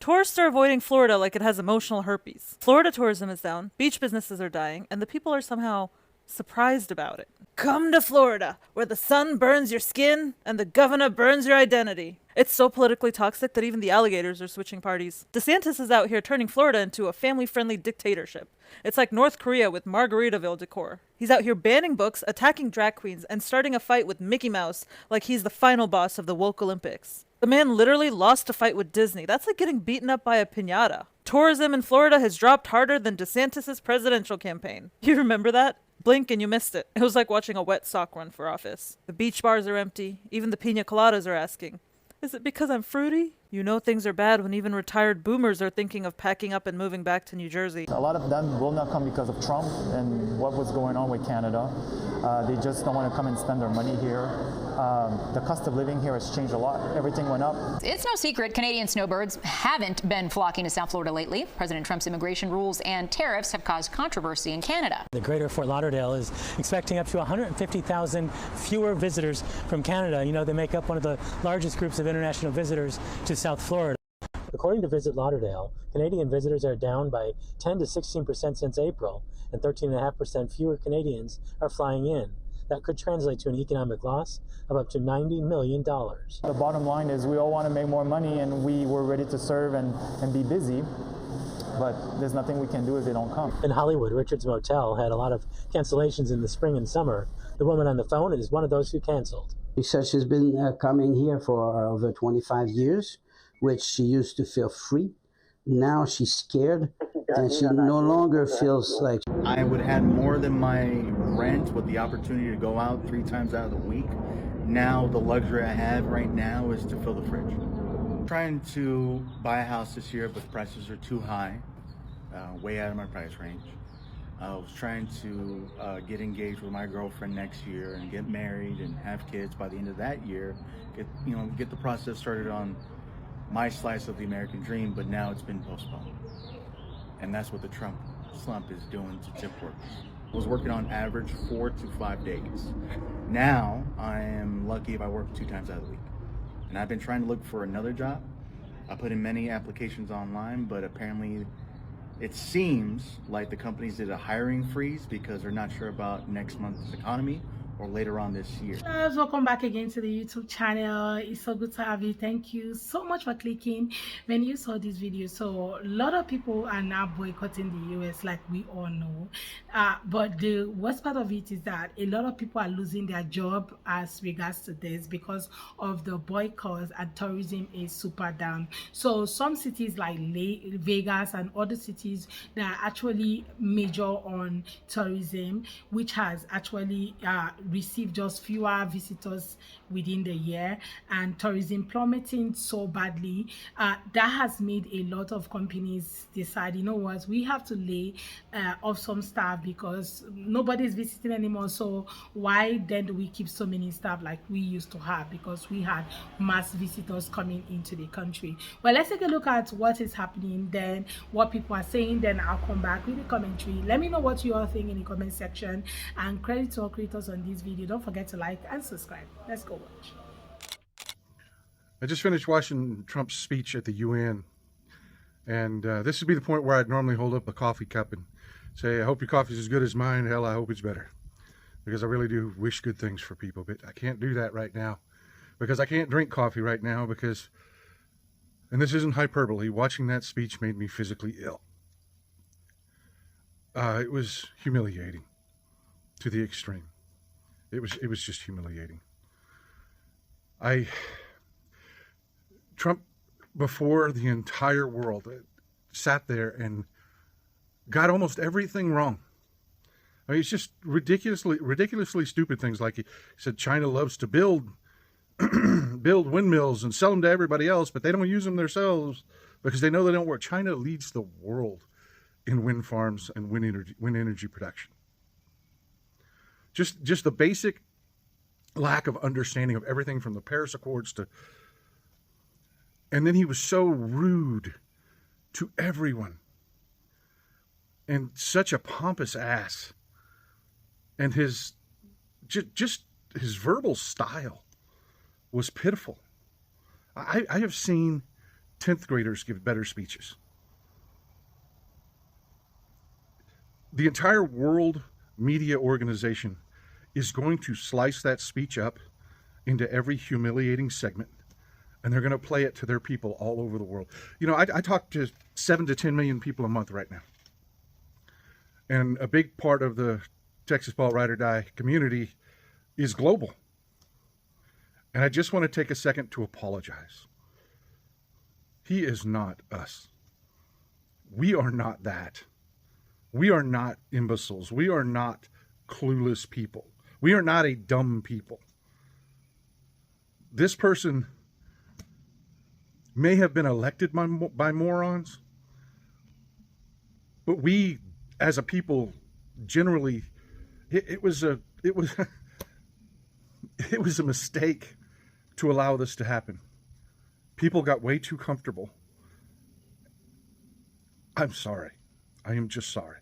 Tourists are avoiding Florida like it has emotional herpes. Florida tourism is down, beach businesses are dying, and the people are somehow surprised about it. Come to Florida, where the sun burns your skin and the governor burns your identity. It's so politically toxic that even the alligators are switching parties. DeSantis is out here turning Florida into a family-friendly dictatorship. It's like North Korea with Margaritaville decor. He's out here banning books, attacking drag queens, and starting a fight with Mickey Mouse like he's the final boss of the woke Olympics. The man literally lost a fight with Disney. That's like getting beaten up by a piñata. Tourism in Florida has dropped harder than DeSantis' presidential campaign. You remember that? Blink and you missed it. It was like watching a wet sock run for office. The beach bars are empty. Even the pina coladas are asking, is it because I'm fruity? You know things are bad when even retired boomers are thinking of packing up and moving back to New Jersey. A lot of them will not come because of Trump and what was going on with Canada. They just don't want to come and spend their money here. The cost of living here has changed a lot. Everything went up. It's no secret Canadian snowbirds haven't been flocking to South Florida lately. President Trump's immigration rules and tariffs have caused controversy in Canada. The greater Fort Lauderdale is expecting up to 150,000 fewer visitors from Canada. You know, they make up one of the largest groups of international visitors to South Florida. According to Visit Lauderdale, Canadian visitors are down by 10 to 16% since April, and 13.5% fewer Canadians are flying in. That could translate to an economic loss of up to $90 million. The bottom line is we all want to make more money, and we were ready to serve and be busy, but there's nothing we can do if they don't come. In Hollywood, Richard's Motel had a lot of cancellations in the spring and summer. The woman on the phone is one of those who canceled. She says she's been coming here for over 25 years, which she used to feel free. Now she's scared, and she no longer feels like... I would have more than my rent with the opportunity to go out 3 times out of the week. Now the luxury I have right now is to fill the fridge. I'm trying to buy a house this year, but prices are too high, way out of my price range. I was trying to get engaged with my girlfriend next year and get married and have kids by the end of that year. Get the process started on my slice of the American dream, but now it's been postponed. And that's what the Trump slump is doing to tip workers. I was working on average 4 to 5 days. Now I am lucky if I work 2 times out of the week. And I've been trying to look for another job. I put in many applications online, but apparently it seems like the companies did a hiring freeze because they're not sure about next month's economy or later on this year. Welcome back again to the YouTube channel. It's so good to have you. Thank you so much for clicking when you saw this video. So a lot of people are now boycotting the US, like we all know, but the worst part of it is that a lot of people are losing their job as regards to this because of the boycotts, and tourism is super down. So some cities like Vegas and other cities that are actually major on tourism, which has actually received just fewer visitors within the year, and tourism plummeting so badly, that has made a lot of companies decide, you know what, we have to lay off some staff because nobody's visiting anymore. So why then do we keep so many staff like we used to have, because we had mass visitors coming into the country? Well, let's take a look at what is happening, then what people are saying, then I'll come back with the commentary. Let me know what you all think in the comment section, and credit to all creators on this video. Don't forget to like and subscribe. Let's go watch. I just finished watching Trump's speech at the UN, and this would be the point where I'd normally hold up a coffee cup and say, I hope your coffee's as good as mine. Hell, I hope it's better, because I really do wish good things for people, but I can't do that right now because I can't drink coffee right now because, and this isn't hyperbole, watching that speech made me physically ill. It was humiliating to the extreme. It was just humiliating. Trump, before the entire world, sat there and got almost everything wrong. I mean, it's just ridiculously stupid things, like he said China loves to build windmills and sell them to everybody else, but they don't use them themselves because they know they don't work. China leads the world in wind farms and wind energy production. Just the basic lack of understanding of everything from the Paris Accords to, and then he was so rude to everyone and such a pompous ass, and his just his verbal style was pitiful. I have seen 10th graders give better speeches. The entire World Media Organization is going to slice that speech up into every humiliating segment, and they're going to play it to their people all over the world. You know, I talk to 7 to 10 million people a month right now. And a big part of the Texas Paul Ride or Die community is global. And I just want to take a second to apologize. He is not us. We are not that. We are not imbeciles. We are not clueless people. We are not a dumb people. This person may have been elected by morons, but we as a people generally, it was a mistake to allow this to happen. People got way too comfortable. I'm sorry. I am just sorry.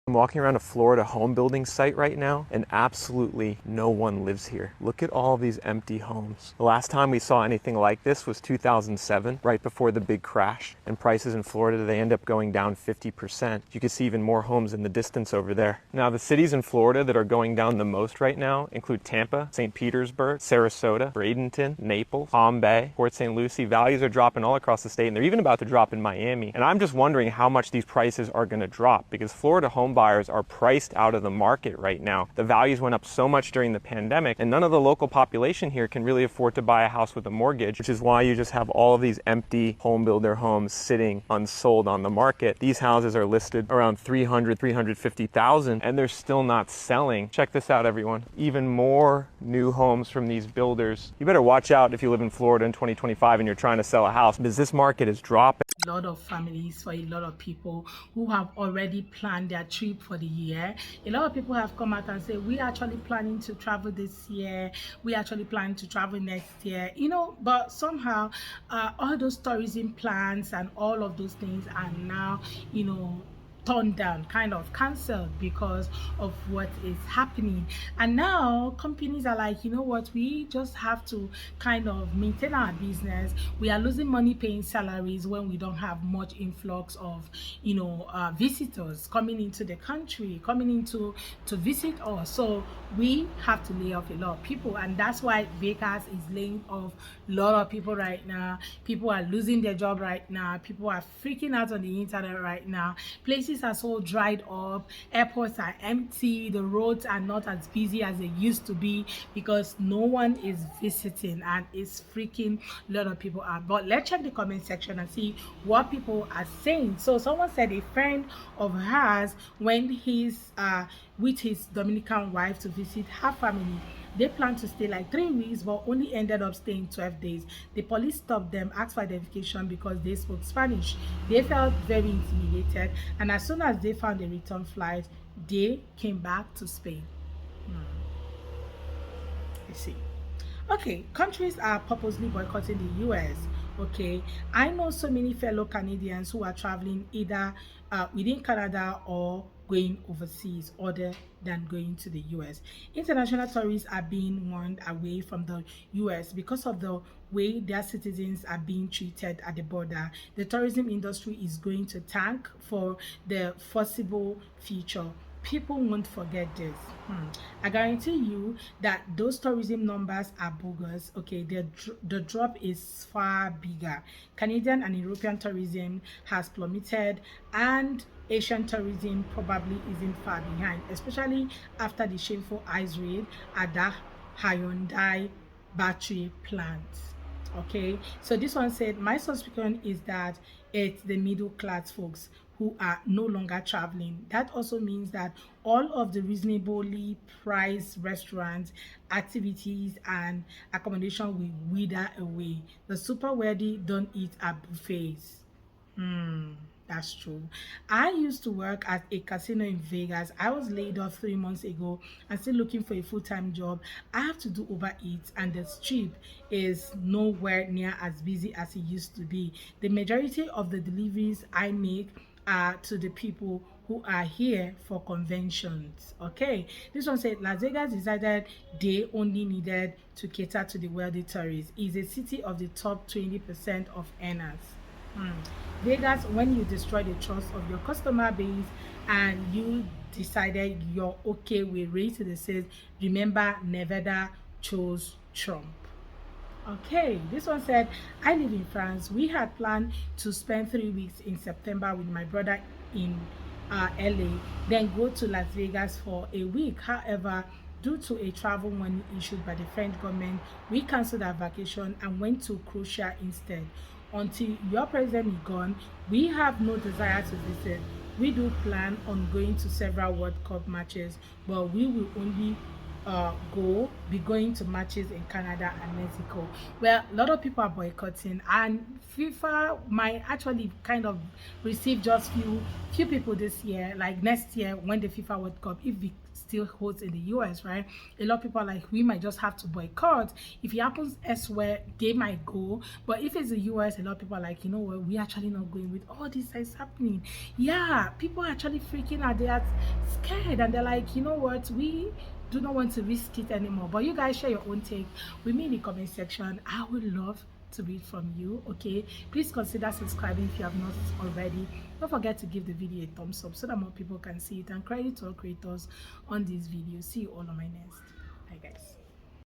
I'm walking around a Florida home building site right now, and absolutely no one lives here. Look at all these empty homes. The last time we saw anything like this was 2007, right before the big crash. And prices in Florida, they end up going down 50%. You can see even more homes in the distance over there. Now, the cities in Florida that are going down the most right now include Tampa, St. Petersburg, Sarasota, Bradenton, Naples, Palm Bay, Port St. Lucie. Values are dropping all across the state, and they're even about to drop in Miami. And I'm just wondering how much these prices are going to drop, because Florida home buyers are priced out of the market right now. The values went up so much during the pandemic, and none of the local population here can really afford to buy a house with a mortgage, which is why you just have all of these empty home builder homes sitting unsold on the market. These houses are listed around $300,000, $350,000, and they're still not selling. Check this out, everyone. Even more new homes from these builders. You better watch out if you live in Florida in 2025 and you're trying to sell a house, because this market is dropping. A lot of families, for a lot of people who have already planned their trip for the year. A lot of people have come out and said, we actually planning to travel this year, we actually planning to travel next year, you know, but somehow all those tourism plans and all of those things are now, you know, turned down, kind of cancelled because of what is happening. And now companies are like, you know what, we just have to kind of maintain our business. We are losing money paying salaries when we don't have much influx of, you know, visitors coming into the country, coming into to visit us. So we have to lay off a lot of people, and that's why Vegas is laying off a lot of people right now. People are losing their job right now. People are freaking out on the internet right now. Places are so dried up, airports are empty, the roads are not as busy as they used to be because no one is visiting, and it's freaking a lot of people out. But let's check the comment section and see what people are saying. So someone said a friend of hers, when he's with his Dominican wife to visit her family, they planned to stay like 3 weeks but only ended up staying 12 days. The police stopped them, asked for identification because they spoke Spanish. They felt very intimidated, and as soon as they found a return flight, they came back to Spain. I see. Okay, countries are purposely boycotting the US. Okay, I know so many fellow Canadians who are traveling either within Canada or going overseas other than going to the US. International tourists are being warned away from the US because of the way their citizens are being treated at the border. The tourism industry is going to tank for the foreseeable future. People won't forget this. I guarantee you that those tourism numbers are bogus. Okay, the drop is far bigger. Canadian and European tourism has plummeted, and Asian tourism probably isn't far behind, especially after the shameful ice raid at the Hyundai battery plant. Okay, so this one said, my suspicion is that it's the middle class folks who are no longer traveling. That also means that all of the reasonably priced restaurants, activities, and accommodation will wither away. The super wealthy don't eat at buffets. That's true. I used to work at a casino in Vegas. I was laid off 3 months ago and still looking for a full-time job. I have to do Uber Eats, and the strip is nowhere near as busy as it used to be. The majority of the deliveries I make are to the people who are here for conventions. Okay, this one said Las Vegas decided they only needed to cater to the wealthy tourists. It's a city of the top 20% of earners. Vegas, when you destroy the trust of your customer base and you decided you're okay with raising the sales, remember Nevada chose Trump. Okay, this one said, I live in France. We had planned to spend 3 weeks in September with my brother in LA, then go to Las Vegas for a week. However, due to a travel money issued by the French government, we canceled our vacation and went to Croatia instead. Until your president is gone, we have no desire to visit. We do plan on going to several World Cup matches, but we will only be going to matches in Canada and Mexico. Well, a lot of people are boycotting, and FIFA might actually kind of receive just few people this year. Like next year when the FIFA World Cup, if we still holds in the US, right, a lot of people are like, we might just have to boycott. If it happens elsewhere, they might go, but if it's the US, a lot of people are like, you know what, we actually not going with all this is happening. Yeah, people are actually freaking out. They are scared, and they're like, you know what, we do not want to risk it anymore. But you guys share your own take with me in the comment section. I would love to read from you. Okay, please consider subscribing if you have not already. Don't forget to give the video a thumbs up so that more people can see it, and credit to all creators on this video. See you all on my next. Bye guys.